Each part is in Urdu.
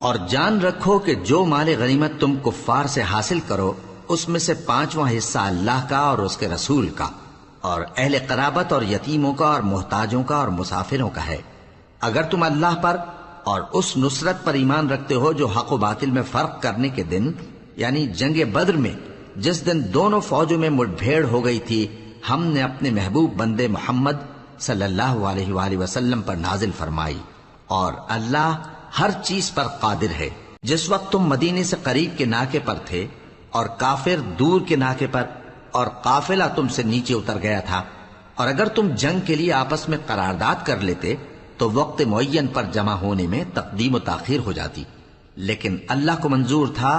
اور جان رکھو کہ جو مال غنیمت تم کفار سے حاصل کرو اس میں سے 5واں حصہ اللہ کا اور اس کے رسول کا اور اہل قرابت اور یتیموں کا اور محتاجوں کا اور مسافروں کا ہے، اگر تم اللہ پر اور اس نصرت پر ایمان رکھتے ہو جو حق و باطل میں فرق کرنے کے دن یعنی جنگ بدر میں جس دن دونوں فوجوں میں مٹ بھیڑ ہو گئی تھی ہم نے اپنے محبوب بندے محمد صلی اللہ علیہ وآلہ وسلم پر نازل فرمائی، اور اللہ ہر چیز پر قادر ہے۔ جس وقت تم مدینے سے قریب کے ناکے پر تھے اور کافر دور کے ناکے پر اور قافلہ تم سے نیچے اتر گیا تھا، اور اگر تم جنگ کے لیے آپس میں قرارداد کر لیتے تو وقت معین پر جمع ہونے میں تقدیم و تاخیر ہو جاتی، لیکن اللہ کو منظور تھا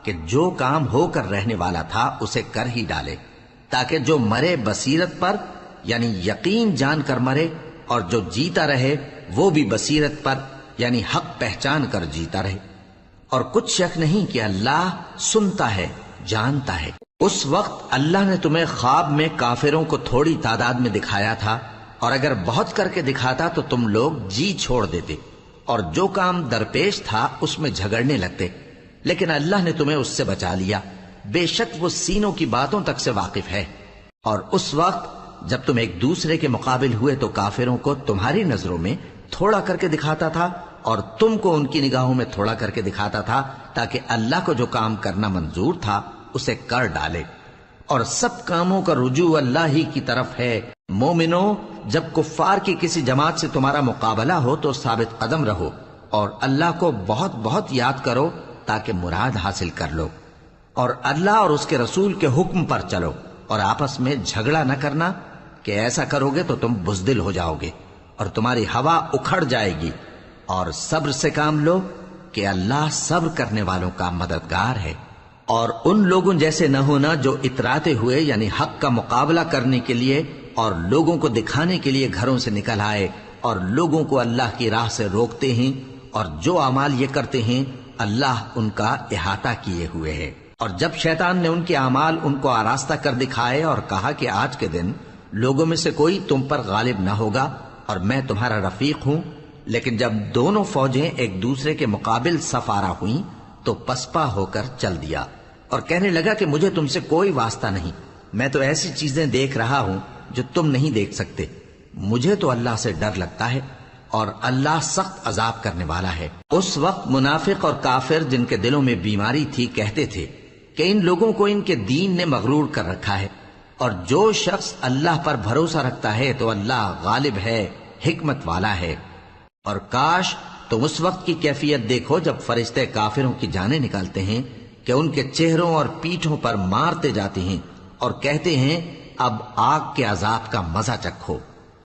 کہ جو کام ہو کر رہنے والا تھا اسے کر ہی ڈالے، تاکہ جو مرے بصیرت پر یعنی یقین جان کر مرے، اور جو جیتا رہے وہ بھی بصیرت پر یعنی حق پہچان کر جیتا رہے۔ اور کچھ شک نہیں کہ اللہ سنتا ہے، جانتا ہے۔ اس وقت اللہ نے تمہیں خواب میں کافروں کو تھوڑی تعداد میں دکھایا تھا، اور اگر بہت کر کے دکھاتا تو تم لوگ جی چھوڑ دیتے اور جو کام درپیش تھا اس میں جھگڑنے لگتے، لیکن اللہ نے تمہیں اس سے بچا لیا، بے شک وہ سینوں کی باتوں تک سے واقف ہے۔ اور اس وقت جب تم ایک دوسرے کے مقابل ہوئے تو کافروں کو تمہاری نظروں میں تھوڑا کر کے دکھاتا تھا اور تم کو ان کی نگاہوں میں تھوڑا کر کے دکھاتا تھا، تاکہ اللہ کو جو کام کرنا منظور تھا اسے کر ڈالے، اور سب کاموں کا رجوع اللہ ہی کی طرف ہے۔ مومنو، جب کفار کی کسی جماعت سے تمہارا مقابلہ ہو تو ثابت قدم رہو اور اللہ کو بہت بہت یاد کرو تاکہ مراد حاصل کر لو، اور اللہ اور اس کے رسول کے حکم پر چلو، اور آپس میں جھگڑا نہ کرنا کہ ایسا کرو گے تو تم بزدل ہو جاؤ گے اور تمہاری ہوا اکھڑ جائے گی، اور صبر سے کام لو کہ اللہ صبر کرنے والوں کا مددگار ہے۔ اور ان لوگوں جیسے نہ ہونا جو اتراتے ہوئے یعنی حق کا مقابلہ کرنے کے لیے اور لوگوں کو دکھانے کے لیے گھروں سے نکل آئے اور لوگوں کو اللہ کی راہ سے روکتے ہیں، اور جو اعمال یہ کرتے ہیں اللہ ان کا احاطہ کیے ہوئے ہے۔ اور جب شیطان نے ان کے اعمال ان کو آراستہ کر دکھائے اور کہا کہ آج کے دن لوگوں میں سے کوئی تم پر غالب نہ ہوگا اور میں تمہارا رفیق ہوں، لیکن جب دونوں فوجیں ایک دوسرے کے مقابل صف آرا ہوئیں تو پسپا ہو کر چل دیا اور کہنے لگا کہ مجھے تم سے کوئی واسطہ نہیں، میں تو ایسی چیزیں دیکھ رہا ہوں جو تم نہیں دیکھ سکتے، مجھے تو اللہ سے ڈر لگتا ہے اور اللہ سخت عذاب کرنے والا ہے۔ اس وقت منافق اور کافر جن کے دلوں میں بیماری تھی کہتے تھے کہ ان لوگوں کو ان کے دین نے مغرور کر رکھا ہے، اور جو شخص اللہ پر بھروسہ رکھتا ہے تو اللہ غالب ہے، حکمت والا ہے۔ اور کاش تم اس وقت کی کیفیت دیکھو جب فرشتے کافروں کی جانیں نکالتے ہیں کہ ان کے چہروں اور پیٹھوں پر مارتے جاتے ہیں اور کہتے ہیں اب آگ کے عذاب کا مزہ چکھو،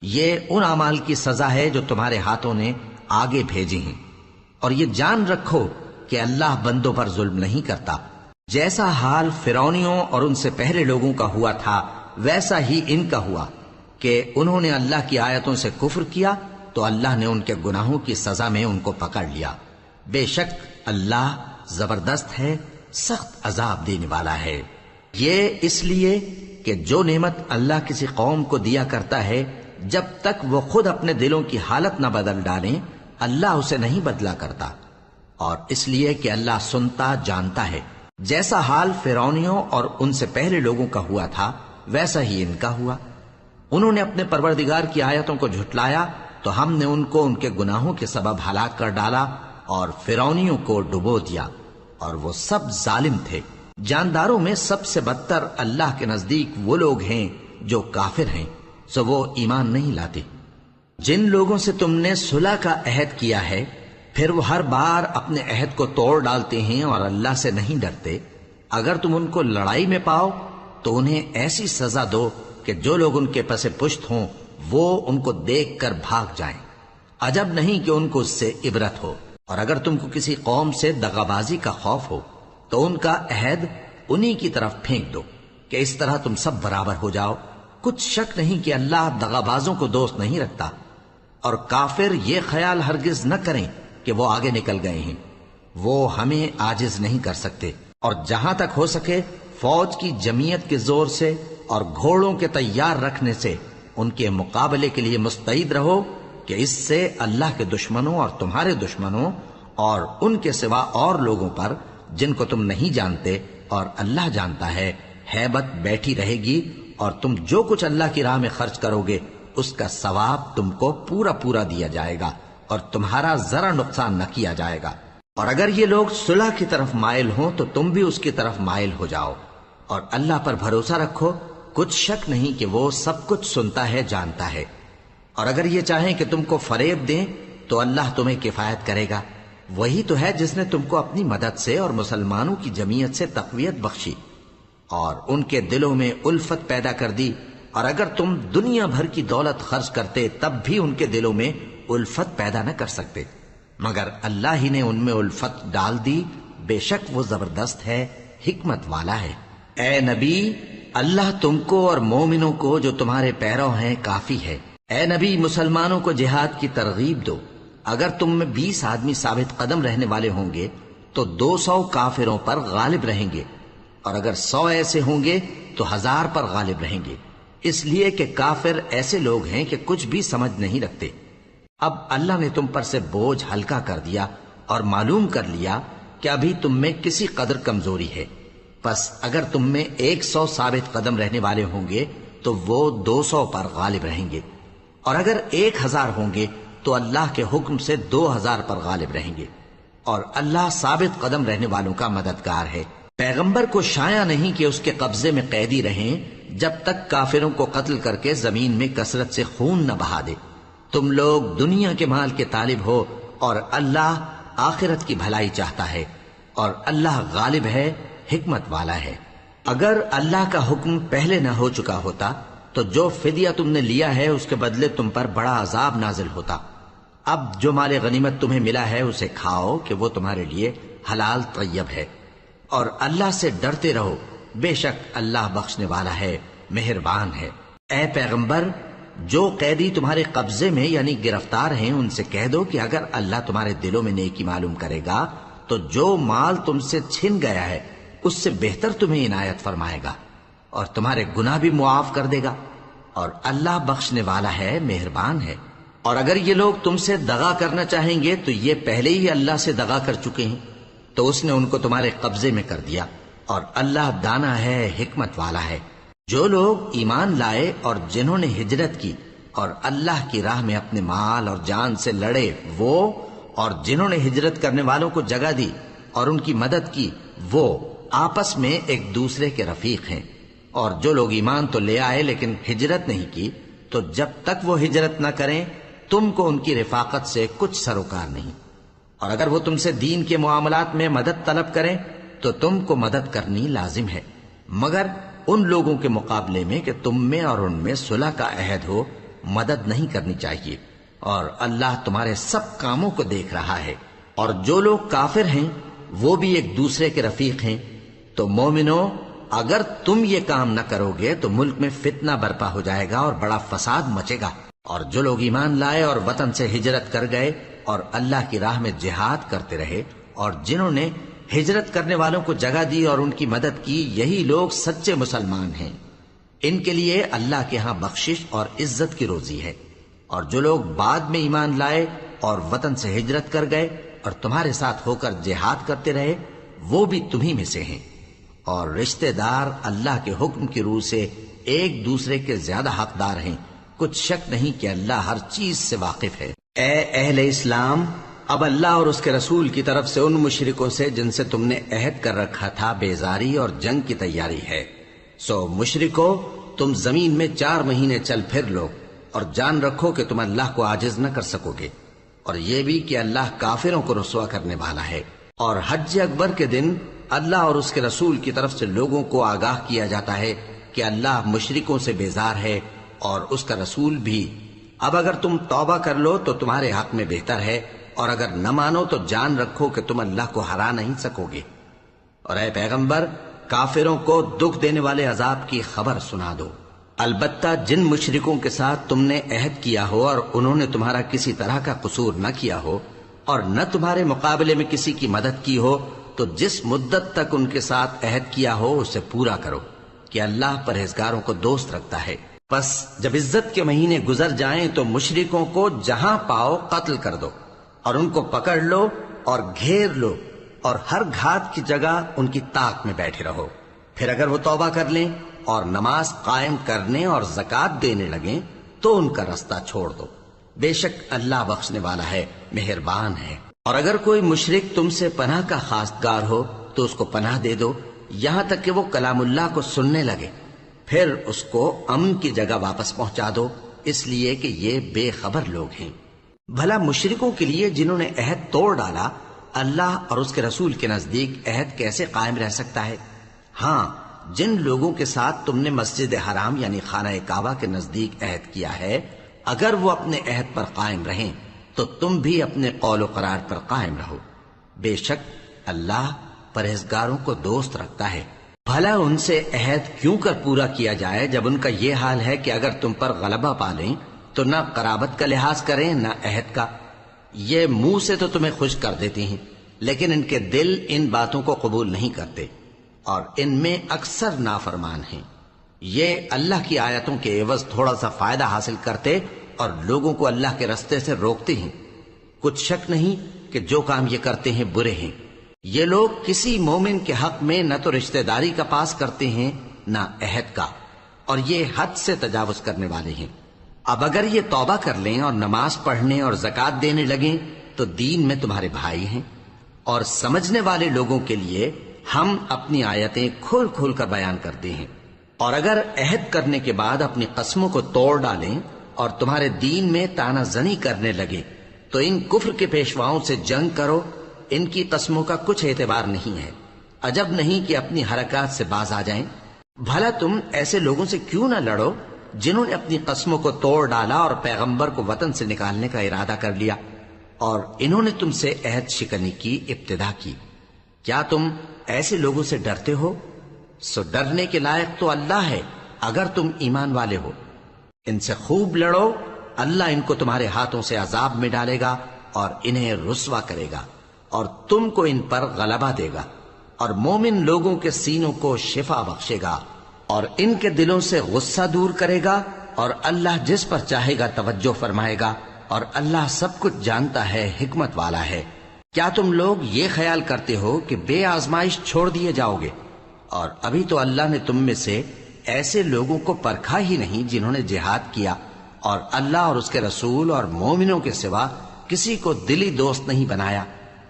یہ ان اعمال کی سزا ہے جو تمہارے ہاتھوں نے آگے بھیجی ہیں۔ اور یہ جان رکھو کہ اللہ بندوں پر ظلم نہیں کرتا، جیسا حال فرعونیوں اور ان سے پہلے لوگوں کا ہوا تھا ویسا ہی ان کا ہوا کہ انہوں نے اللہ کی آیتوں سے کفر کیا تو اللہ نے ان کے گناہوں کی سزا میں ان کو پکڑ لیا، بے شک اللہ زبردست ہے، سخت عذاب دینے والا ہے۔ یہ اس لیے کہ جو نعمت اللہ کسی قوم کو دیا کرتا ہے جب تک وہ خود اپنے دلوں کی حالت نہ بدل ڈالیں اللہ اسے نہیں بدلا کرتا، اور اس لیے کہ اللہ سنتا جانتا ہے۔ جیسا حال فرعونیوں اور ان سے پہلے لوگوں کا ہوا تھا ویسا ہی ان کا ہوا، انہوں نے اپنے پروردگار کی آیتوں کو جھٹلایا تو ہم نے ان کو ان کے گناہوں کے سبب ہلاک کر ڈالا اور فرعونیوں کو ڈبو دیا، اور وہ سب ظالم تھے۔ جانداروں میں سب سے بدتر اللہ کے نزدیک وہ لوگ ہیں جو کافر ہیں، سو وہ ایمان نہیں لاتے۔ جن لوگوں سے تم نے صلح کا عہد کیا ہے پھر وہ ہر بار اپنے عہد کو توڑ ڈالتے ہیں اور اللہ سے نہیں ڈرتے، اگر تم ان کو لڑائی میں پاؤ تو انہیں ایسی سزا دو کہ جو لوگ ان کے پس پشت ہوں وہ ان کو دیکھ کر بھاگ جائیں، عجب نہیں کہ ان کو اس سے عبرت ہو۔ اور اگر تم کو کسی قوم سے دغابازی کا خوف ہو تو ان کا عہد انہی کی طرف پھینک دو کہ اس طرح تم سب برابر ہو جاؤ، کچھ شک نہیں کہ اللہ دغابازوں کو دوست نہیں رکھتا۔ اور کافر یہ خیال ہرگز نہ کریں کہ وہ آگے نکل گئے ہیں، وہ ہمیں عاجز نہیں کر سکتے، اور جہاں تک ہو سکے فوج کی جمعیت کے زور سے اور گھوڑوں کے تیار رکھنے سے ان کے مقابلے کے لیے مستعد رہو کہ اس سے اللہ کے دشمنوں اور تمہارے دشمنوں اور ان کے سوا اور لوگوں پر جن کو تم نہیں جانتے اور اللہ جانتا ہے ہیبت بیٹھی رہے گی، اور تم جو کچھ اللہ کی راہ میں خرچ کرو گے اس کا ثواب تم کو پورا پورا دیا جائے گا، اور تمہارا ذرا نقصان نہ کیا جائے گا۔ اور اگر یہ لوگ صلح کی طرف مائل ہوں تو تم بھی اس کی طرف مائل ہو جاؤ، اور اللہ پر بھروسہ رکھو، کچھ شک نہیں کہ وہ سب کچھ سنتا ہے، جانتا ہے۔ اور اگر یہ چاہیں کہ تم کو فریب دیں تو اللہ تمہیں کفایت کرے گا، وہی تو ہے جس نے تم کو اپنی مدد سے اور مسلمانوں کی جمعیت سے تقویت بخشی اور ان کے دلوں میں الفت پیدا کر دی، اور اگر تم دنیا بھر کی دولت خرچ کرتے تب بھی ان کے دلوں میں الفت پیدا نہ کر سکتے، مگر اللہ ہی نے ان میں الفت ڈال دی، بے شک وہ زبردست ہے، حکمت والا ہے۔ اے نبی، اللہ تم کو اور مومنوں کو جو تمہارے پیرو ہیں کافی ہے۔ اے نبی، مسلمانوں کو جہاد کی ترغیب دو۔ اگر تم میں 20 آدمی ثابت قدم رہنے والے ہوں گے تو 200 کافروں پر غالب رہیں گے، اور اگر 100 ایسے ہوں گے تو 1000 پر غالب رہیں گے، اس لیے کہ کافر ایسے لوگ ہیں کہ کچھ بھی سمجھ نہیں رکھتے۔ اب اللہ نے تم پر سے بوجھ ہلکا کر دیا اور معلوم کر لیا کہ ابھی تم میں کسی قدر کمزوری ہے، پس اگر تم میں 100 ثابت قدم رہنے والے ہوں گے تو وہ 200 پر غالب رہیں گے، اور اگر 1000 ہوں گے تو اللہ کے حکم سے 2000 پر غالب رہیں گے، اور اللہ ثابت قدم رہنے والوں کا مددگار ہے۔ پیغمبر کو شایع نہیں کہ اس کے قبضے میں قیدی رہیں جب تک کافروں کو قتل کر کے زمین میں کثرت سے خون نہ بہا دے۔ تم لوگ دنیا کے مال کے طالب ہو اور اللہ آخرت کی بھلائی چاہتا ہے، اور اللہ غالب ہے، حکمت والا ہے۔ اگر اللہ کا حکم پہلے نہ ہو چکا ہوتا تو جو فدیہ تم نے لیا ہے اس کے بدلے تم پر بڑا عذاب نازل ہوتا۔ اب جو مال غنیمت تمہیں ملا ہے اسے کھاؤ کہ وہ تمہارے لیے حلال طیب ہے، اور اللہ سے ڈرتے رہو، بے شک اللہ بخشنے والا ہے، مہربان ہے۔ اے پیغمبر، جو قیدی تمہارے قبضے میں یعنی گرفتار ہیں ان سے کہہ دو کہ اگر اللہ تمہارے دلوں میں نیکی معلوم کرے گا تو جو مال تم سے چھن گیا ہے اس سے بہتر تمہیں عنایت فرمائے گا، اور تمہارے گناہ بھی معاف کر دے گا، اور اللہ بخشنے والا ہے، مہربان ہے۔ اور اگر یہ لوگ تم سے دغا کرنا چاہیں گے تو یہ پہلے ہی اللہ سے دغا کر چکے ہیں، تو اس نے ان کو تمہارے قبضے میں کر دیا، اور اللہ دانا ہے، حکمت والا ہے۔ جو لوگ ایمان لائے اور جنہوں نے ہجرت کی اور اللہ کی راہ میں اپنے مال اور جان سے لڑے، وہ اور جنہوں نے ہجرت کرنے والوں کو جگہ دی اور ان کی مدد کی، وہ آپس میں ایک دوسرے کے رفیق ہیں۔ اور جو لوگ ایمان تو لے آئے لیکن ہجرت نہیں کی، تو جب تک وہ ہجرت نہ کریں تم کو ان کی رفاقت سے کچھ سروکار نہیں، اور اگر وہ تم سے دین کے معاملات میں مدد طلب کریں تو تم کو مدد کرنی لازم ہے، مگر ان لوگوں کے مقابلے میں کہ تم میں اور ان میں صلح کا عہد ہو مدد نہیں کرنی چاہیے، اور اللہ تمہارے سب کاموں کو دیکھ رہا ہے۔ اور جو لوگ کافر ہیں وہ بھی ایک دوسرے کے رفیق ہیں۔ تو مومنو، اگر تم یہ کام نہ کرو گے تو ملک میں فتنہ برپا ہو جائے گا اور بڑا فساد مچے گا۔ اور جو لوگ ایمان لائے اور وطن سے ہجرت کر گئے اور اللہ کی راہ میں جہاد کرتے رہے، اور جنہوں نے ہجرت کرنے والوں کو جگہ دی اور ان کی مدد کی، یہی لوگ سچے مسلمان ہیں۔ ان کے لیے اللہ کے ہاں بخشش اور عزت کی روزی ہے۔ اور جو لوگ بعد میں ایمان لائے اور وطن سے ہجرت کر گئے اور تمہارے ساتھ ہو کر جہاد کرتے رہے، وہ بھی تمہیں میں سے ہیں۔ اور رشتہ دار اللہ کے حکم کی روح سے ایک دوسرے کے زیادہ حقدار ہیں، کچھ شک نہیں کہ اللہ ہر چیز سے واقف ہے۔ اے اہل اسلام، اب اللہ اور اس کے رسول کی طرف سے ان مشرکوں سے جن سے تم نے عہد کر رکھا تھا بیزاری اور جنگ کی تیاری ہے۔ سو مشرکو، تم زمین میں 4 مہینے چل پھر لو، اور جان رکھو کہ تم اللہ کو عاجز نہ کر سکو گے، اور یہ بھی کہ اللہ کافروں کو رسوا کرنے والا ہے۔ اور حج اکبر کے دن اللہ اور اس کے رسول کی طرف سے لوگوں کو آگاہ کیا جاتا ہے کہ اللہ مشرکوں سے بیزار ہے اور اس کا رسول بھی۔ اب اگر تم توبہ کر لو تو تمہارے حق میں بہتر ہے، اور اگر نہ مانو تو جان رکھو کہ تم اللہ کو ہرا نہیں سکو گے۔ اور اے پیغمبر، کافروں کو دکھ دینے والے عذاب کی خبر سنا دو۔ البتہ جن مشرکوں کے ساتھ تم نے عہد کیا ہو اور انہوں نے تمہارا کسی طرح کا قصور نہ کیا ہو اور نہ تمہارے مقابلے میں کسی کی مدد کی ہو، تو جس مدت تک ان کے ساتھ عہد کیا ہو اسے پورا کرو، کہ اللہ پرہیزگاروں کو دوست رکھتا ہے۔ پس جب عزت کے مہینے گزر جائیں تو مشرکوں کو جہاں پاؤ قتل کر دو، اور ان کو پکڑ لو اور گھیر لو اور ہر گھات کی جگہ ان کی طاق میں بیٹھے رہو. پھر اگر وہ توبہ کر لیں اور نماز قائم کرنے اور زکوٰۃ دینے لگیں تو ان کا رستہ چھوڑ دو. بے شک اللہ بخشنے والا ہے، مہربان ہے. اور اگر کوئی مشرک تم سے پناہ کا خواستگار ہو تو اس کو پناہ دے دو یہاں تک کہ وہ کلام اللہ کو سننے لگے. پھر اس کو امن کی جگہ واپس پہنچا دو، اس لیے کہ یہ بے خبر لوگ ہیں. بھلا مشرکوں کے لیے جنہوں نے عہد توڑ ڈالا اللہ اور اس کے رسول کے نزدیک عہد کیسے قائم رہ سکتا ہے؟ ہاں، جن لوگوں کے ساتھ تم نے مسجد حرام یعنی خانہ کعبہ کے نزدیک عہد کیا ہے، اگر وہ اپنے عہد پر قائم رہیں تو تم بھی اپنے قول و قرار پر قائم رہو. بے شک اللہ پرہیزگاروں کو دوست رکھتا ہے. بھلا ان سے عہد کیوں کر پورا کیا جائے جب ان کا یہ حال ہے کہ اگر تم پر غلبہ پالیں تو نہ قرابت کا لحاظ کریں نہ عہد کا. یہ منہ سے تو تمہیں خوش کر دیتی ہیں لیکن ان کے دل ان باتوں کو قبول نہیں کرتے اور ان میں اکثر نافرمان ہیں. یہ اللہ کی آیتوں کے عوض تھوڑا سا فائدہ حاصل کرتے اور لوگوں کو اللہ کے رستے سے روکتے ہیں. کچھ شک نہیں کہ جو کام یہ کرتے ہیں برے ہیں. یہ لوگ کسی مومن کے حق میں نہ تو رشتہ داری کا پاس کرتے ہیں نہ عہد کا، اور یہ حد سے تجاوز کرنے والے ہیں. اب اگر یہ توبہ کر لیں اور نماز پڑھنے اور زکوٰۃ دینے لگیں تو دین میں تمہارے بھائی ہیں. اور سمجھنے والے لوگوں کے لیے ہم اپنی آیتیں کھول کھول کر بیان کرتے ہیں. اور اگر عہد کرنے کے بعد اپنی قسموں کو توڑ ڈالیں اور تمہارے دین میں تانا زنی کرنے لگے تو ان کفر کے پیشواؤں سے جنگ کرو. ان کی قسموں کا کچھ اعتبار نہیں ہے. عجب نہیں کہ اپنی حرکات سے باز آ جائیں. بھلا تم ایسے لوگوں سے کیوں نہ لڑو جنہوں نے اپنی قسموں کو توڑ ڈالا اور پیغمبر کو وطن سے نکالنے کا ارادہ کر لیا اور انہوں نے تم سے عہد شکنی کی ابتدا کی. کیا تم ایسے لوگوں سے ڈرتے ہو؟ سو ڈرنے کے لائق تو اللہ ہے اگر تم ایمان والے ہو. ان سے خوب لڑو، اللہ ان کو تمہارے ہاتھوں سے عذاب میں ڈالے گا اور انہیں رسوا کرے گا اور تم کو ان پر غلبہ دے گا اور مومن لوگوں کے سینوں کو شفا بخشے گا اور ان کے دلوں سے غصہ دور کرے گا اور اللہ جس پر چاہے گا توجہ فرمائے گا اور اللہ سب کچھ جانتا ہے، حکمت والا ہے. کیا تم لوگ یہ خیال کرتے ہو کہ بے آزمائش چھوڑ دیے جاؤ گے؟ اور ابھی تو اللہ نے تم میں سے ایسے لوگوں کو پرکھا ہی نہیں جنہوں نے جہاد کیا اور اللہ اور اس کے رسول اور مومنوں کے سوا کسی کو دلی دوست نہیں بنایا.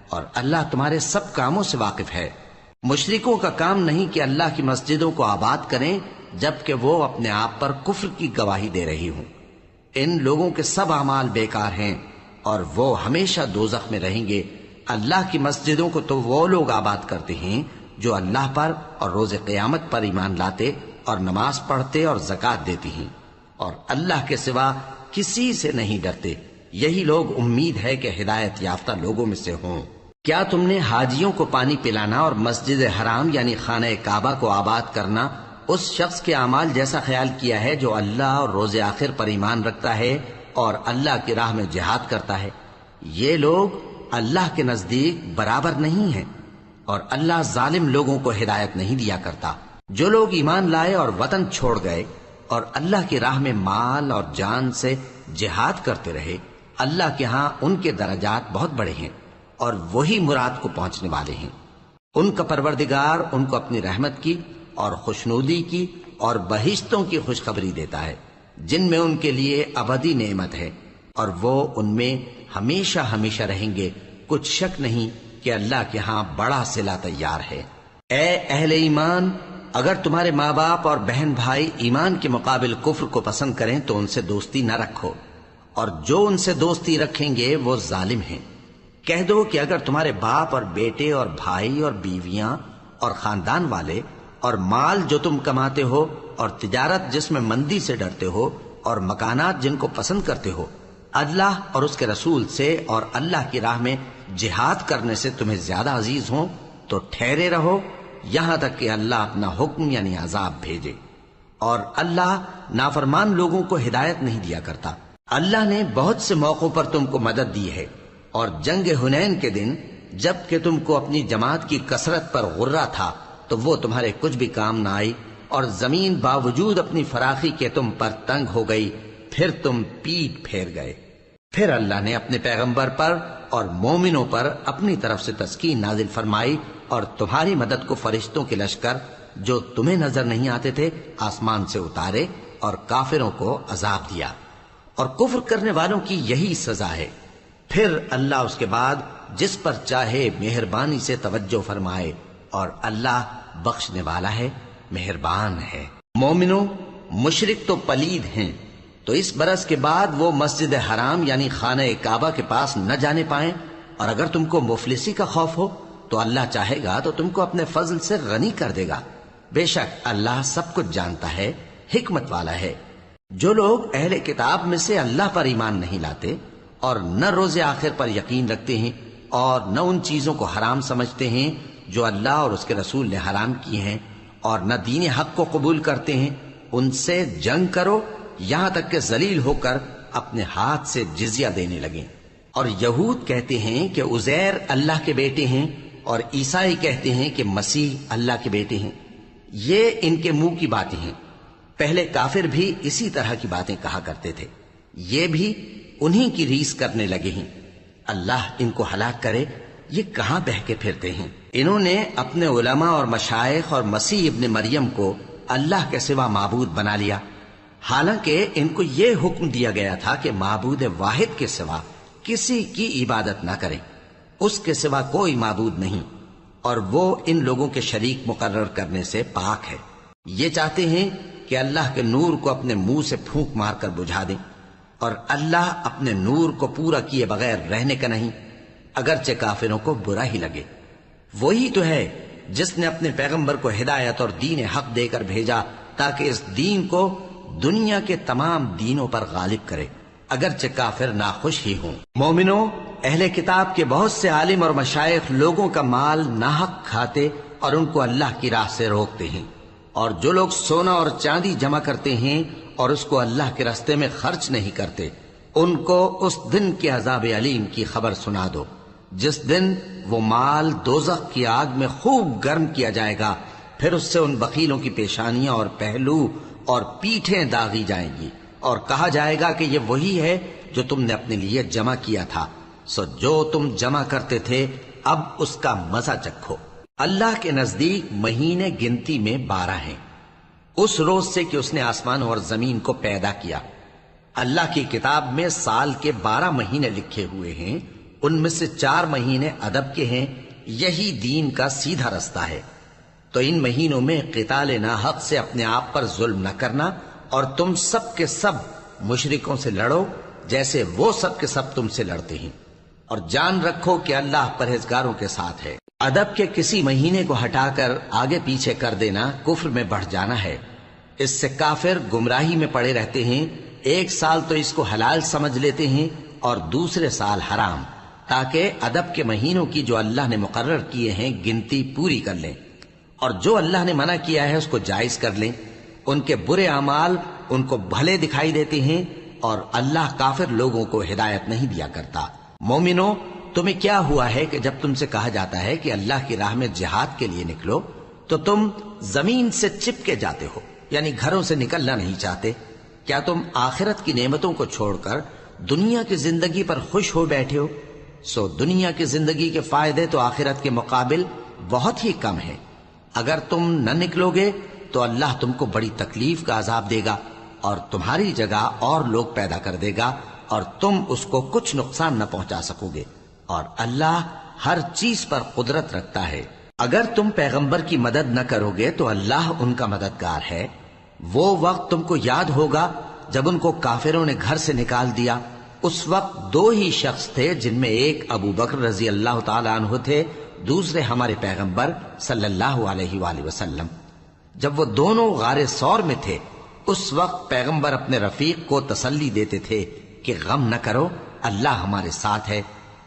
اور اللہ تمہارے سب کاموں سے واقف ہے. مشرکوں کا کام نہیں کہ اللہ کی مسجدوں کو آباد کریں جبکہ وہ اپنے آپ پر کفر کی گواہی دے رہی ہوں. ان لوگوں کے سب اعمال بیکار ہیں اور وہ ہمیشہ دوزخ میں رہیں گے. اللہ کی مسجدوں کو تو وہ لوگ آباد کرتے ہیں جو اللہ پر اور روز قیامت پر ایمان لاتے اور نماز پڑھتے اور زکوٰۃ دیتی ہیں اور اللہ کے سوا کسی سے نہیں ڈرتے. یہی لوگ امید ہے کہ ہدایت یافتہ لوگوں میں سے ہوں. کیا تم نے حاجیوں کو پانی پلانا اور مسجد حرام یعنی خانہ کعبہ کو آباد کرنا اس شخص کے اعمال جیسا خیال کیا ہے جو اللہ اور روز آخر پر ایمان رکھتا ہے اور اللہ کی راہ میں جہاد کرتا ہے؟ یہ لوگ اللہ کے نزدیک برابر نہیں ہیں اور اللہ ظالم لوگوں کو ہدایت نہیں دیا کرتا. جو لوگ ایمان لائے اور وطن چھوڑ گئے اور اللہ کی راہ میں مال اور جان سے جہاد کرتے رہے، اللہ کے ہاں ان کے درجات بہت بڑے ہیں اور وہی مراد کو پہنچنے والے ہیں. ان کا پروردگار ان کو اپنی رحمت کی اور خوشنودی کی اور بہشتوں کی خوشخبری دیتا ہے جن میں ان کے لیے ابدی نعمت ہے اور وہ ان میں ہمیشہ ہمیشہ رہیں گے. کچھ شک نہیں کہ اللہ کے ہاں بڑا صلہ تیار ہے. اے اہل ایمان، اگر تمہارے ماں باپ اور بہن بھائی ایمان کے مقابل کفر کو پسند کریں تو ان سے دوستی نہ رکھو، اور جو ان سے دوستی رکھیں گے وہ ظالم ہیں. کہہ دو کہ اگر تمہارے باپ اور بیٹے اور بھائی اور بیویاں اور خاندان والے اور مال جو تم کماتے ہو اور تجارت جس میں مندی سے ڈرتے ہو اور مکانات جن کو پسند کرتے ہو اللہ اور اس کے رسول سے اور اللہ کی راہ میں جہاد کرنے سے تمہیں زیادہ عزیز ہوں تو ٹھہرے رہو یہاں تک کہ اللہ اپنا حکم یعنی عذاب بھیجے. اور اللہ نافرمان لوگوں کو ہدایت نہیں دیا کرتا. اللہ نے بہت سے موقعوں پر تم کو مدد دی ہے، اور جنگ حنین کے دن جب کہ تم کو اپنی جماعت کی کثرت پر غرہ تھا تو وہ تمہارے کچھ بھی کام نہ آئی، اور زمین باوجود اپنی فراخی کے تم پر تنگ ہو گئی، پھر تم پیٹ پھیر گئے. پھر اللہ نے اپنے پیغمبر پر اور مومنوں پر اپنی طرف سے تسکین نازل فرمائی، اور تمہاری مدد کو فرشتوں کے لشکر جو تمہیں نظر نہیں آتے تھے آسمان سے اتارے، اور کافروں کو عذاب دیا، اور کفر کرنے والوں کی یہی سزا ہے۔ پھر اللہ اس کے بعد جس پر چاہے مہربانی سے توجہ فرمائے، اور اللہ بخشنے والا ہے، مہربان ہے۔ مومنوں، مشرک تو پلید ہیں، تو اس برس کے بعد وہ مسجد حرام یعنی خانہ کعبہ کے پاس نہ جانے پائیں، اور اگر تم کو مفلسی کا خوف ہو تو اللہ چاہے گا تو تم کو اپنے فضل سے غنی کر دے گا۔ بے شک اللہ سب کچھ جانتا ہے، حکمت والا ہے۔ جو لوگ اہل کتاب میں سے اللہ پر ایمان نہیں لاتے اور نہ روز آخر پر یقین رکھتے ہیں اور نہ ان چیزوں کو حرام سمجھتے ہیں جو اللہ اور اس کے رسول نے حرام کی ہیں، اور نہ دین حق کو قبول کرتے ہیں، ان سے جنگ کرو یہاں تک کہ ذلیل ہو کر اپنے ہاتھ سے جزیہ دینے لگیں۔ اور یہود کہتے ہیں کہ عزیر اللہ کے بیٹے ہیں، اور عیسائی کہتے ہیں کہ مسیح اللہ کے بیٹے ہیں۔ یہ ان کے منہ کی باتیں ہیں، پہلے کافر بھی اسی طرح کی باتیں کہا کرتے تھے، یہ بھی انہی کی ریس کرنے لگے ہیں۔ اللہ ان کو ہلاک کرے، یہ کہاں بہہ کے پھرتے ہیں۔ انہوں نے اپنے علماء اور مشائخ اور مسیح ابن مریم کو اللہ کے سوا معبود بنا لیا، حالانکہ ان کو یہ حکم دیا گیا تھا کہ معبود واحد کے سوا کسی کی عبادت نہ کریں، اس کے سوا کوئی معبود نہیں، اور وہ ان لوگوں کے شریک مقرر کرنے سے پاک ہے۔ یہ چاہتے ہیں کہ اللہ کے نور کو اپنے منہ سے پھونک مار کر بجھا دیں، اور اللہ اپنے نور کو پورا کیے بغیر رہنے کا نہیں، اگرچہ کافروں کو برا ہی لگے۔ وہی تو ہے جس نے اپنے پیغمبر کو ہدایت اور دین حق دے کر بھیجا تاکہ اس دین کو دنیا کے تمام دینوں پر غالب کرے، اگرچہ کافر ناخوش ہی ہوں۔ مومنوں، اہل کتاب کے بہت سے عالم اور مشائخ لوگوں کا مال ناحق کھاتے اور ان کو اللہ کی راہ سے روکتے ہیں، اور جو لوگ سونا اور چاندی جمع کرتے ہیں اور اس کو اللہ کے راستے میں خرچ نہیں کرتے، ان کو اس دن کے عذاب علیم کی خبر سنا دو، جس دن وہ مال دوزخ کی آگ میں خوب گرم کیا جائے گا، پھر اس سے ان بخیلوں کی پیشانیاں اور پہلو اور پیٹھیں داغی جائیں گی، اور کہا جائے گا کہ یہ وہی ہے جو تم نے اپنے لیے جمع کیا تھا، سو جو تم جمع کرتے تھے اب اس کا مزہ چکھو۔ اللہ کے نزدیک مہینے گنتی میں 12 ہیں، اس روز سے کہ اس نے آسمان اور زمین کو پیدا کیا۔ اللہ کی کتاب میں سال کے 12 مہینے لکھے ہوئے ہیں، ان میں سے 4 مہینے ادب کے ہیں، یہی دین کا سیدھا رستہ ہے۔ تو ان مہینوں میں قتال ناحق سے اپنے آپ پر ظلم نہ کرنا، اور تم سب کے سب مشرکوں سے لڑو جیسے وہ سب کے سب تم سے لڑتے ہیں، اور جان رکھو کہ اللہ پرہیزگاروں کے ساتھ ہے۔ ادب کے کسی مہینے کو ہٹا کر آگے پیچھے کر دینا کفر میں بڑھ جانا ہے، اس سے کافر گمراہی میں پڑے رہتے ہیں۔ ایک سال تو اس کو حلال سمجھ لیتے ہیں اور دوسرے سال حرام، تاکہ ادب کے مہینوں کی جو اللہ نے مقرر کیے ہیں گنتی پوری کر لیں، اور جو اللہ نے منع کیا ہے اس کو جائز کر لیں۔ ان کے برے اعمال ان کو بھلے دکھائی دیتے ہیں، اور اللہ کافر لوگوں کو ہدایت نہیں دیا کرتا۔ مومنوں، تمہیں کیا ہوا ہے کہ جب تم سے کہا جاتا ہے کہ اللہ کی راہ میں جہاد کے لیے نکلو تو تم زمین سے چپکے جاتے ہو، یعنی گھروں سے نکلنا نہیں چاہتے؟ کیا تم آخرت کی نعمتوں کو چھوڑ کر دنیا کی زندگی پر خوش ہو بیٹھے ہو؟ سو دنیا کی زندگی کے فائدے تو آخرت کے مقابل بہت ہی کم ہیں۔ اگر تم نہ نکلو گے تو اللہ تم کو بڑی تکلیف کا عذاب دے گا، اور تمہاری جگہ اور لوگ پیدا کر دے گا، اور تم اس کو کچھ نقصان نہ پہنچا سکو گے، اور اللہ ہر چیز پر قدرت رکھتا ہے۔ اگر تم پیغمبر کی مدد نہ کرو گے تو اللہ ان کا مددگار ہے۔ وہ وقت تم کو یاد ہوگا جب ان کو کافروں نے گھر سے نکال دیا، اس وقت 2 ہی شخص تھے، جن میں ایک ابو بکر رضی اللہ تعالی عنہ تھے، دوسرے ہمارے پیغمبر صلی اللہ علیہ وآلہ وسلم۔ جب وہ دونوں غار ثور میں تھے، اس وقت پیغمبر اپنے رفیق کو تسلی دیتے تھے کہ غم نہ کرو، اللہ ہمارے ساتھ ہے۔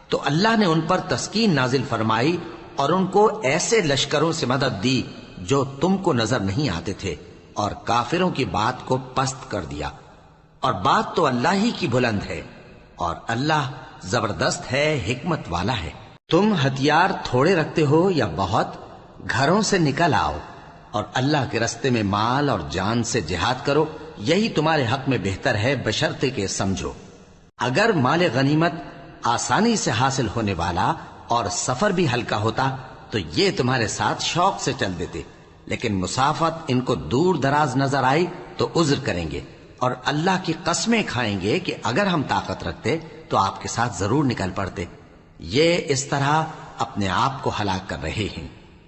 تو اللہ نے ان پر تسکین نازل فرمائی اور ان کو ایسے لشکروں سے مدد دی جو تم کو نظر نہیں آتے تھے، اور کافروں کی بات کو پست کر دیا۔ اور بات تو اللہ ہی کی بلند ہے، اور اللہ زبردست ہے، حکمت والا ہے۔ تم ہتھیار تھوڑے رکھتے ہو یا بہت، گھروں سے نکل آؤ اور اللہ کے رستے میں مال اور جان سے جہاد کرو، یہی تمہارے حق میں بہتر ہے، بشرطے کہ سمجھو۔ اگر مال غنیمت آسانی سے حاصل ہونے والا اور سفر بھی ہلکا ہوتا تو یہ تمہارے ساتھ شوق سے چل دیتے، لیکن مسافت ان کو دور دراز نظر آئی تو عذر کریں گے، اور اللہ کی قسمیں کھائیں گے کہ اگر ہم طاقت رکھتے تو آپ کے ساتھ ضرور نکل پڑتے۔ یہ اس طرح اپنے آپ کو ہلاک کر رہے ہیں،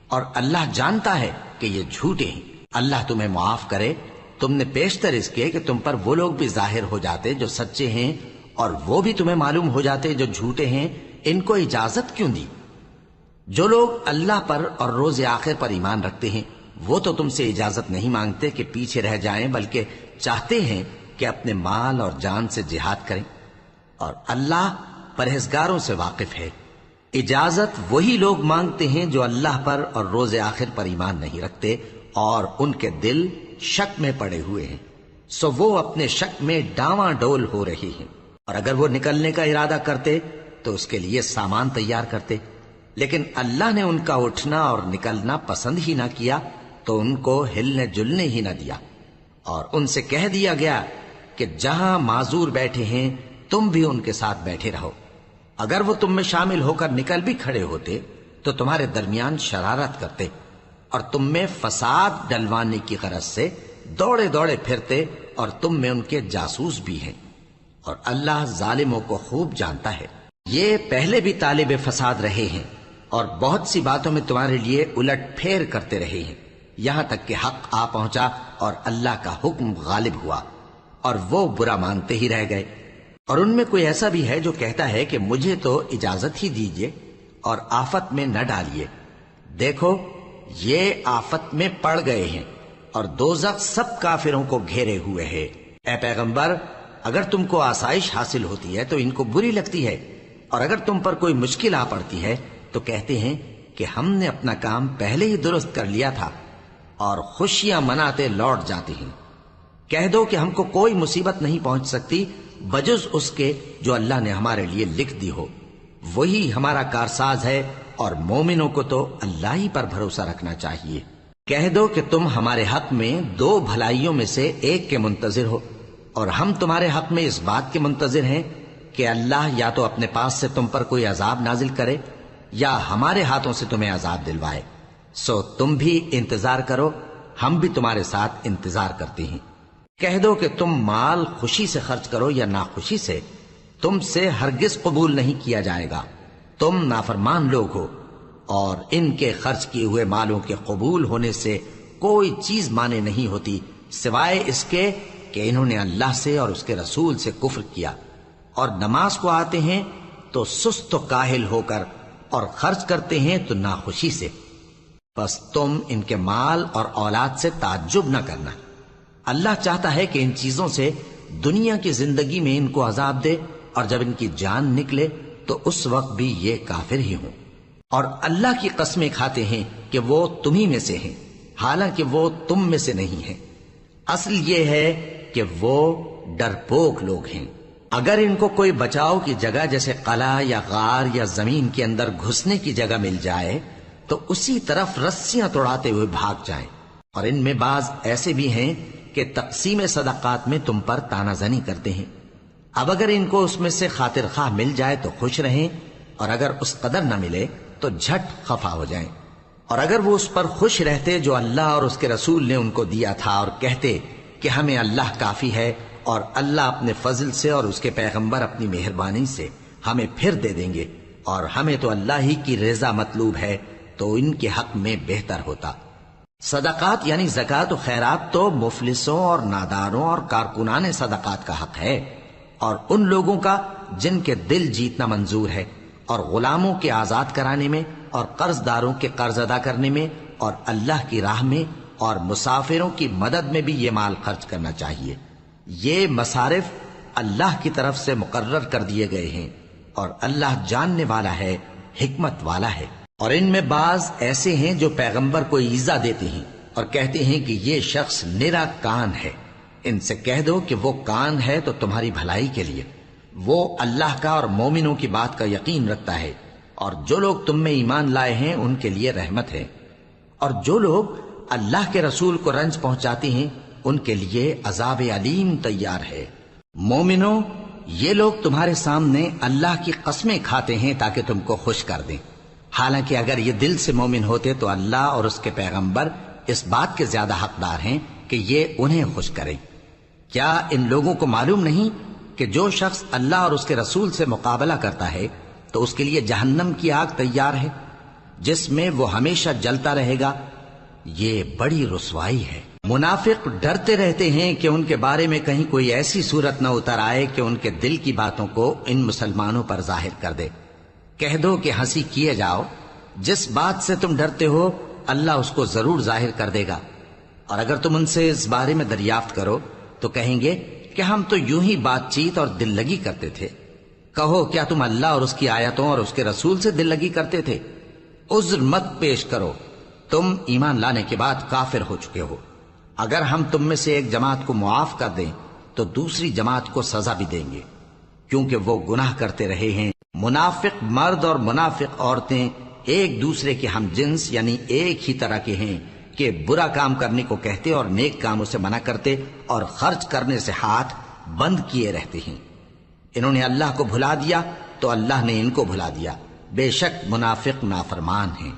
اور اللہ جانتا ہے کہ یہ جھوٹے ہیں۔ اللہ تمہیں معاف کرے، تم نے پیشتر اس کے کہ تم پر وہ لوگ بھی ظاہر ہو جاتے جو سچے ہیں، اور وہ بھی تمہیں معلوم ہو جاتے جو جھوٹے ہیں۔ ان کو اجازت کیوں دی؟ جو لوگ اللہ پر اور روز آخر پر ایمان رکھتے ہیں وہ تو تم سے اجازت نہیں مانگتے کہ پیچھے رہ جائیں، بلکہ چاہتے ہیں کہ اپنے مال اور جان سے جہاد کریں، اور اللہ پرہیزگاروں سے واقف ہے۔ اجازت وہی لوگ مانگتے ہیں جو اللہ پر اور روز آخر پر ایمان نہیں رکھتے اور ان کے دل شک میں پڑے ہوئے ہیں، سو وہ اپنے شک میں ڈاواں ڈول ہو رہے ہیں، اور اگر وہ نکلنے کا ارادہ کرتے تو اس کے لیے سامان تیار کرتے، لیکن اللہ نے ان کا اٹھنا اور نکلنا پسند ہی نہ کیا تو ان کو ہلنے جلنے ہی نہ دیا، اور ان سے کہہ دیا گیا کہ جہاں معذور بیٹھے ہیں تم بھی ان کے ساتھ بیٹھے رہو۔ اگر وہ تم میں شامل ہو کر نکل بھی کھڑے ہوتے تو تمہارے درمیان شرارت کرتے اور تم میں فساد ڈلوانے کی غرض سے دوڑے دوڑے پھرتے، اور تم میں ان کے جاسوس بھی ہیں، اور اللہ ظالموں کو خوب جانتا ہے۔ یہ پہلے بھی طالب فساد رہے ہیں اور بہت سی باتوں میں تمہارے لیے الٹ پھیر کرتے رہے ہیں، یہاں تک کہ حق آ پہنچا اور اللہ کا حکم غالب ہوا، اور وہ برا مانتے ہی رہ گئے۔ اور ان میں کوئی ایسا بھی ہے جو کہتا ہے کہ مجھے تو اجازت ہی دیجئے اور آفت میں نہ ڈالیے۔ دیکھو یہ آفت میں پڑ گئے ہیں، اور دوزخ سب کافروں کو گھیرے ہوئے ہے۔ اے پیغمبر، اگر تم کو آسائش حاصل ہوتی ہے تو ان کو بری لگتی ہے، اور اگر تم پر کوئی مشکل آ پڑتی ہے تو کہتے ہیں کہ ہم نے اپنا کام پہلے ہی درست کر لیا تھا، اور خوشیاں مناتے لوٹ جاتے ہیں۔ کہہ دو کہ ہم کو کوئی مصیبت نہیں پہنچ سکتی بجز اس کے جو اللہ نے ہمارے لیے لکھ دی ہو، وہی ہمارا کارساز ہے، اور مومنوں کو تو اللہ ہی پر بھروسہ رکھنا چاہیے۔ کہہ دو کہ تم ہمارے حق میں دو بھلائیوں میں سے ایک کے منتظر ہو، اور ہم تمہارے حق میں اس بات کے منتظر ہیں کہ اللہ یا تو اپنے پاس سے تم پر کوئی عذاب نازل کرے یا ہمارے ہاتھوں سے تمہیں عذاب دلوائے، سو تم بھی انتظار کرو، ہم بھی تمہارے ساتھ انتظار کرتے ہیں۔ کہہ دو کہ تم مال خوشی سے خرچ کرو یا ناخوشی سے، تم سے ہرگز قبول نہیں کیا جائے گا، تم نافرمان لوگ ہو، اور ان کے خرچ کیے ہوئے مالوں کے قبول ہونے سے کوئی چیز مانے نہیں ہوتی سوائے اس کے کہ انہوں نے اللہ سے اور اس کے رسول سے کفر کیا، اور نماز کو آتے ہیں تو سست و کاہل ہو کر، اور خرچ کرتے ہیں تو ناخوشی سے۔ بس تم ان کے مال اور اولاد سے تعجب نہ کرنا، اللہ چاہتا ہے کہ ان چیزوں سے دنیا کی زندگی میں ان کو عذاب دے، اور جب ان کی جان نکلے تو اس وقت بھی یہ کافر ہی ہوں، اور اللہ کی قسمیں کھاتے ہیں کہ وہ تمہیں میں سے ہیں، حالانکہ وہ تم میں سے نہیں ہیں۔ اصل یہ ہے کہ وہ ڈرپوک لوگ ہیں۔ اگر ان کو کوئی بچاؤ کی جگہ جیسے قلعہ یا غار یا زمین کے اندر گھسنے کی جگہ مل جائے تو اسی طرف رسیاں توڑاتے ہوئے بھاگ جائیں، اور ان میں بعض ایسے بھی ہیں کہ تقسیم صدقات میں تم پر تانا زنی کرتے ہیں۔ اب اگر ان کو اس میں سے خاطر خواہ مل جائے تو خوش رہیں، اور اگر اس قدر نہ ملے تو جھٹ خفا ہو جائیں، اور اگر وہ اس پر خوش رہتے جو اللہ اور اس کے رسول نے ان کو دیا تھا، اور کہتے کہ ہمیں اللہ کافی ہے، اور اللہ اپنے فضل سے اور اس کے پیغمبر اپنی مہربانی سے ہمیں پھر دے دیں گے، اور ہمیں تو اللہ ہی کی رضا مطلوب ہے، تو ان کے حق میں بہتر ہوتا۔ صدقات یعنی زکوٰۃ و خیرات تو مفلسوں اور ناداروں اور کارکنان صدقات کا حق ہے، اور ان لوگوں کا جن کے دل جیتنا منظور ہے، اور غلاموں کے آزاد کرانے میں، اور قرض داروں کے قرض ادا کرنے میں، اور اللہ کی راہ میں، اور مسافروں کی مدد میں بھی یہ مال خرچ کرنا چاہیے۔ یہ مصارف اللہ کی طرف سے مقرر کر دیے گئے ہیں، اور اللہ جاننے والا ہے، حکمت والا ہے۔ اور ان میں بعض ایسے ہیں جو پیغمبر کو ایذا دیتے ہیں اور کہتے ہیں کہ یہ شخص نرا کان ہے۔ ان سے کہہ دو کہ وہ کان ہے تو تمہاری بھلائی کے لیے، وہ اللہ کا اور مومنوں کی بات کا یقین رکھتا ہے، اور جو لوگ تم میں ایمان لائے ہیں ان کے لیے رحمت ہے، اور جو لوگ اللہ کے رسول کو رنج پہنچاتے ہیں ان کے لیے عذاب علیم تیار ہے۔ مومنوں، یہ لوگ تمہارے سامنے اللہ کی قسمیں کھاتے ہیں تاکہ تم کو خوش کر دیں، حالانکہ اگر یہ دل سے مومن ہوتے تو اللہ اور اس کے پیغمبر اس بات کے زیادہ حقدار ہیں کہ یہ انہیں خوش کریں۔ کیا ان لوگوں کو معلوم نہیں کہ جو شخص اللہ اور اس کے رسول سے مقابلہ کرتا ہے تو اس کے لیے جہنم کی آگ تیار ہے جس میں وہ ہمیشہ جلتا رہے گا؟ یہ بڑی رسوائی ہے۔ منافق ڈرتے رہتے ہیں کہ ان کے بارے میں کہیں کوئی ایسی صورت نہ اتر آئے کہ ان کے دل کی باتوں کو ان مسلمانوں پر ظاہر کر دے۔ کہہ دو کہ ہنسی کیے جاؤ، جس بات سے تم ڈرتے ہو اللہ اس کو ضرور ظاہر کر دے گا، اور اگر تم ان سے اس بارے میں دریافت کرو تو کہیں گے کہ ہم تو یوں ہی بات چیت اور دل لگی کرتے تھے۔ کہو کیا تم اللہ اور اس کی آیتوں اور اس کے رسول سے دل لگی کرتے تھے؟ عذر مت پیش کرو، تم ایمان لانے کے بعد کافر ہو چکے ہو۔ اگر ہم تم میں سے ایک جماعت کو معاف کر دیں تو دوسری جماعت کو سزا بھی دیں گے، کیونکہ وہ گناہ کرتے رہے ہیں۔ منافق مرد اور منافق عورتیں ایک دوسرے کے ہم جنس یعنی ایک ہی طرح کے ہیں کہ برا کام کرنے کو کہتے اور نیک کاموں سے منع کرتے اور خرچ کرنے سے ہاتھ بند کیے رہتے ہیں۔ انہوں نے اللہ کو بھلا دیا تو اللہ نے ان کو بھلا دیا، بے شک منافق نافرمان ہیں۔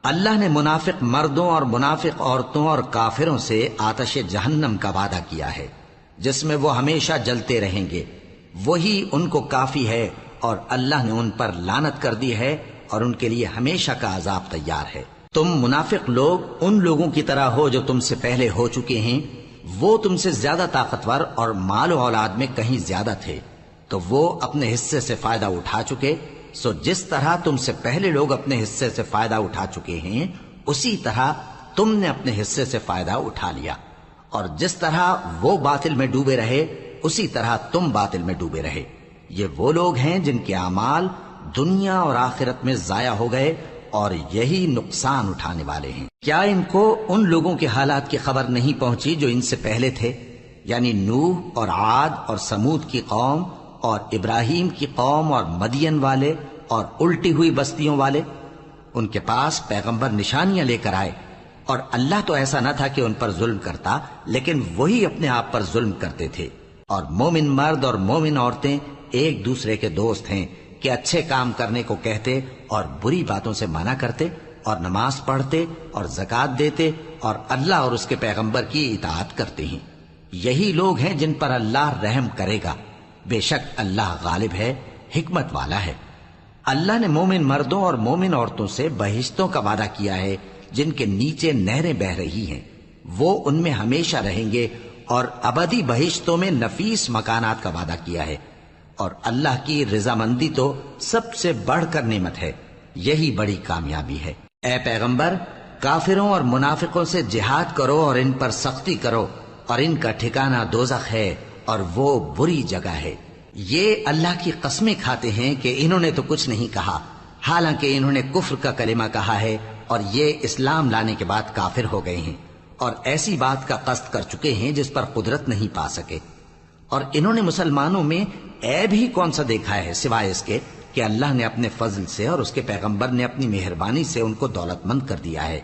اللہ نے منافق مردوں اور منافق عورتوں اور کافروں سے آتش جہنم کا وعدہ کیا ہے جس میں وہ ہمیشہ جلتے رہیں گے، وہی ان کو کافی ہے، اور اللہ نے ان پر لعنت کر دی ہے اور ان کے لیے ہمیشہ کا عذاب تیار ہے۔ تم منافق لوگ ان لوگوں کی طرح ہو جو تم سے پہلے ہو چکے ہیں، وہ تم سے زیادہ طاقتور اور مال و اولاد میں کہیں زیادہ تھے، تو وہ اپنے حصے سے فائدہ اٹھا چکے، سو جس طرح تم سے پہلے لوگ اپنے حصے سے فائدہ اٹھا چکے ہیں اسی طرح تم نے اپنے حصے سے فائدہ اٹھا لیا، اور جس طرح وہ باطل میں ڈوبے رہے اسی طرح تم باطل میں ڈوبے رہے۔ یہ وہ لوگ ہیں جن کے اعمال دنیا اور آخرت میں ضائع ہو گئے اور یہی نقصان اٹھانے والے ہیں۔ کیا ان کو ان لوگوں کے حالات کی خبر نہیں پہنچی جو ان سے پہلے تھے، یعنی نوح اور عاد اور سمود کی قوم اور ابراہیم کی قوم اور مدین والے اور الٹی ہوئی بستیوں والے؟ ان کے پاس پیغمبر نشانیاں لے کر آئے، اور اللہ تو ایسا نہ تھا کہ ان پر ظلم کرتا، لیکن وہی اپنے آپ پر ظلم کرتے تھے۔ اور مومن مرد اور مومن عورتیں ایک دوسرے کے دوست ہیں کہ اچھے کام کرنے کو کہتے اور بری باتوں سے منع کرتے، اور نماز پڑھتے اور زکوٰۃ دیتے اور اللہ اور اس کے پیغمبر کی اطاعت کرتے ہیں۔ یہی لوگ ہیں جن پر اللہ رحم کرے گا، بے شک اللہ غالب ہے، حکمت والا ہے۔ اللہ نے مومن مردوں اور مومن عورتوں سے بہشتوں کا وعدہ کیا ہے جن کے نیچے نہریں بہہ رہی ہیں، وہ ان میں ہمیشہ رہیں گے، اور ابدی بہشتوں میں نفیس مکانات کا وعدہ کیا ہے۔ اور اللہ کی رضامندی تو سب سے بڑھ کر نعمت ہے، یہی بڑی کامیابی ہے۔ اے پیغمبر، کافروں اور منافقوں سے جہاد کرو اور ان پر سختی کرو، اور ان کا ٹھکانہ دوزخ ہے اور وہ بری جگہ ہے۔ یہ اللہ کی قسمیں کھاتے ہیں کہ انہوں نے تو کچھ نہیں کہا، حالانکہ انہوں نے کفر کا کلمہ کہا ہے اور یہ اسلام لانے کے بعد کافر ہو گئے ہیں، اور ایسی بات کا قصد کر چکے ہیں جس پر قدرت نہیں پا سکے۔ اور انہوں نے مسلمانوں میں عیب ہی کون سا دیکھا ہے سوائے اس کے کہ اللہ نے اپنے فضل سے اور اس کے پیغمبر نے اپنی مہربانی سے ان کو دولت مند کر دیا ہے۔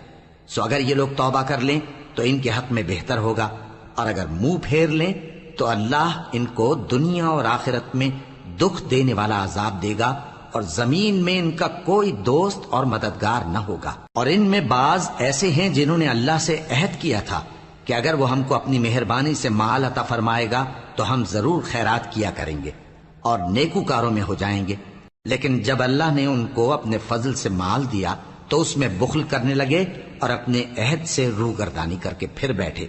سو اگر یہ لوگ توبہ کر لیں تو ان کے حق میں بہتر ہوگا، اور اگر منہ پھیر لیں تو اللہ ان کو دنیا اور آخرت میں دکھ دینے والا عذاب دے گا، اور زمین میں ان کا کوئی دوست اور مددگار نہ ہوگا۔ اور ان میں بعض ایسے ہیں جنہوں نے اللہ سے عہد کیا تھا کہ اگر وہ ہم کو اپنی مہربانی سے مال عطا فرمائے گا تو ہم ضرور خیرات کیا کریں گے اور نیکوکاروں میں ہو جائیں گے، لیکن جب اللہ نے ان کو اپنے فضل سے مال دیا تو اس میں بخل کرنے لگے اور اپنے عہد سے روگردانی کر کے پھر بیٹھے۔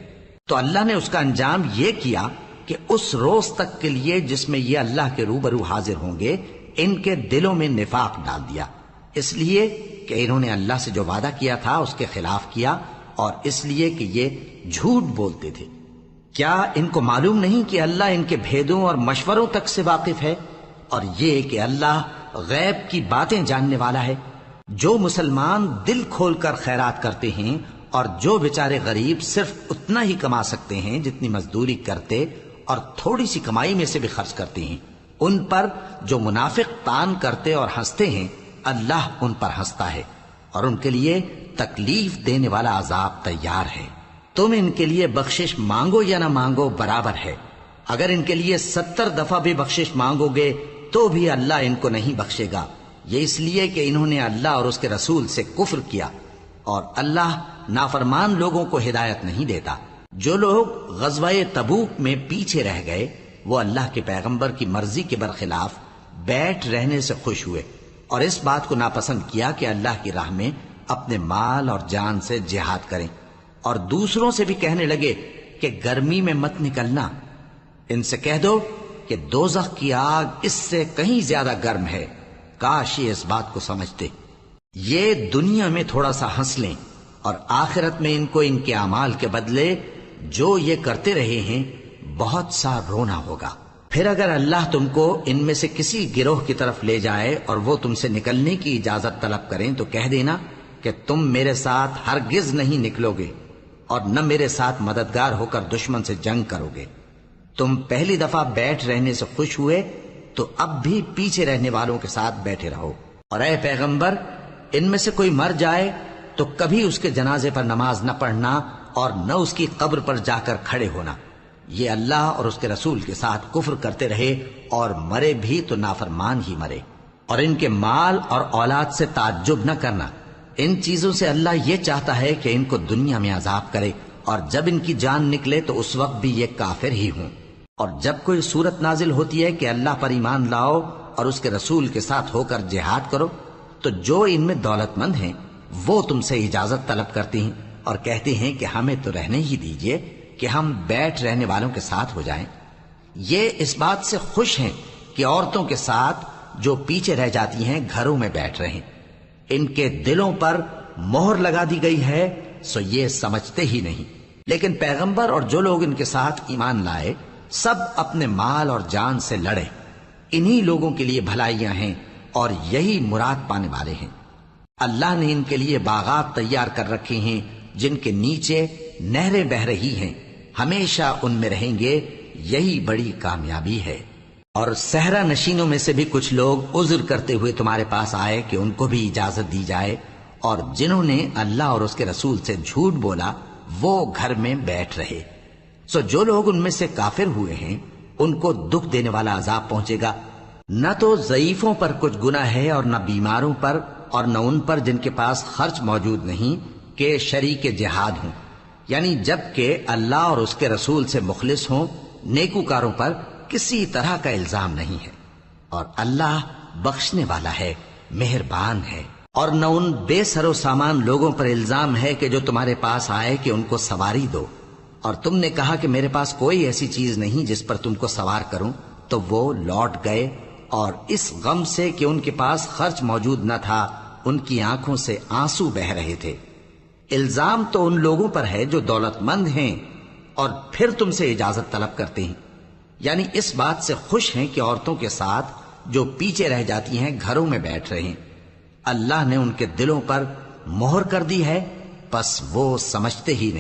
تو اللہ نے اس کا انجام یہ کیا کہ اس روز تک کے لیے جس میں یہ اللہ کے روبرو حاضر ہوں گے ان کے دلوں میں نفاق ڈال دیا، اس لیے کہ انہوں نے اللہ سے جو وعدہ کیا تھا اس کے خلاف کیا، اور اس لیے کہ یہ جھوٹ بولتے تھے۔ کیا ان کو معلوم نہیں کہ اللہ ان کے بھیدوں اور مشوروں تک سے واقف ہے، اور یہ کہ اللہ غیب کی باتیں جاننے والا ہے؟ جو مسلمان دل کھول کر خیرات کرتے ہیں اور جو بیچارے غریب صرف اتنا ہی کما سکتے ہیں جتنی مزدوری کرتے اور تھوڑی سی کمائی میں سے بھی خرچ کرتے ہیں، ان پر جو منافق تان کرتے اور ہنستے ہیں اللہ ان پر ہنستا ہے، اور ان کے لیے تکلیف دینے والا عذاب تیار ہے۔ تم ان کے لیے بخشش مانگو یا نہ مانگو برابر ہے، اگر ان کے لیے 70 دفعہ بھی بخشش مانگو گے تو بھی اللہ ان کو نہیں بخشے گا، یہ اس لیے کہ انہوں نے اللہ اور اس کے رسول سے کفر کیا، اور اللہ نافرمان لوگوں کو ہدایت نہیں دیتا۔ جو لوگ غزوہ تبوک میں پیچھے رہ گئے وہ اللہ کے پیغمبر کی مرضی کے برخلاف بیٹھ رہنے سے خوش ہوئے اور اس بات کو ناپسند کیا کہ اللہ کی راہ میں اپنے مال اور جان سے جہاد کریں، اور دوسروں سے بھی کہنے لگے کہ گرمی میں مت نکلنا، ان سے کہہ دو کہ دوزخ کی آگ اس سے کہیں زیادہ گرم ہے، کاش یہ اس بات کو سمجھتے۔ یہ دنیا میں تھوڑا سا ہنس لیں اور آخرت میں ان کو ان کے اعمال کے بدلے جو یہ کرتے رہے ہیں بہت سا رونا ہوگا۔ پھر اگر اللہ تم کو ان میں سے کسی گروہ کی طرف لے جائے اور وہ تم سے نکلنے کی اجازت طلب کریں تو کہہ دینا کہ تم میرے ساتھ ہرگز نہیں نکلو گے اور نہ میرے ساتھ مددگار ہو کر دشمن سے جنگ کرو گے۔ تم پہلی دفعہ بیٹھ رہنے سے خوش ہوئے تو اب بھی پیچھے رہنے والوں کے ساتھ بیٹھے رہو، اور اے پیغمبر ان میں سے کوئی مر جائے تو کبھی اس کے جنازے پر نماز نہ پڑھنا اور نہ اس کی قبر پر جا کر کھڑے ہونا۔ یہ اللہ اور اس کے رسول کے ساتھ کفر کرتے رہے اور مرے بھی تو نافرمان ہی مرے۔ اور ان کے مال اور اولاد سے تعجب نہ کرنا، ان چیزوں سے اللہ یہ چاہتا ہے کہ ان کو دنیا میں عذاب کرے، اور جب ان کی جان نکلے تو اس وقت بھی یہ کافر ہی ہوں۔ اور جب کوئی صورت نازل ہوتی ہے کہ اللہ پر ایمان لاؤ اور اس کے رسول کے ساتھ ہو کر جہاد کرو، تو جو ان میں دولت مند ہیں وہ تم سے اجازت طلب کرتی ہیں اور کہتے ہیں کہ ہمیں تو رہنے ہی دیجئے کہ ہم بیٹھ رہنے والوں کے ساتھ ہو جائیں۔ یہ اس بات سے خوش ہیں کہ عورتوں کے ساتھ جو پیچھے رہ جاتی ہیں گھروں میں بیٹھ رہے ہیں، ان کے دلوں پر مہر لگا دی گئی ہے سو یہ سمجھتے ہی نہیں۔ لیکن پیغمبر اور جو لوگ ان کے ساتھ ایمان لائے سب اپنے مال اور جان سے لڑے، انہی لوگوں کے لیے بھلائیاں ہیں اور یہی مراد پانے والے ہیں۔ اللہ نے ان کے لیے باغات تیار کر رکھے ہیں جن کے نیچے نہریں بہ رہی ہیں، ہمیشہ ان میں رہیں گے، یہی بڑی کامیابی ہے۔ اور صحرا نشینوں میں سے بھی کچھ لوگ عذر کرتے ہوئے تمہارے پاس آئے کہ ان کو بھی اجازت دی جائے، اور جنہوں نے اللہ اور اس کے رسول سے جھوٹ بولا وہ گھر میں بیٹھ رہے۔ سو جو لوگ ان میں سے کافر ہوئے ہیں ان کو دکھ دینے والا عذاب پہنچے گا، نہ تو ضعیفوں پر کچھ گناہ ہے اور نہ بیماروں پر اور نہ ان پر جن کے پاس خرچ موجود نہیں کہ شریک جہاد ہوں، یعنی جب کہ اللہ اور اس کے رسول سے مخلص ہوں، نیکوکاروں پر کسی طرح کا الزام نہیں ہے، اور اللہ بخشنے والا ہے، مہربان ہے۔ اور نہ ان بے سر و سامان لوگوں پر الزام ہے کہ جو تمہارے پاس آئے کہ ان کو سواری دو، اور تم نے کہا کہ میرے پاس کوئی ایسی چیز نہیں جس پر تم کو سوار کروں، تو وہ لوٹ گئے، اور اس غم سے کہ ان کے پاس خرچ موجود نہ تھا ان کی آنکھوں سے آنسو بہ رہے تھے۔ الزام تو ان لوگوں پر ہے جو دولت مند ہیں اور پھر تم سے اجازت طلب کرتے ہیں، یعنی اس بات سے خوش ہیں کہ عورتوں کے ساتھ جو پیچھے رہ جاتی ہیں گھروں میں بیٹھ رہے ہیں۔ اللہ نے ان کے دلوں پر مہر کر دی ہے، پس وہ سمجھتے ہی نہیں۔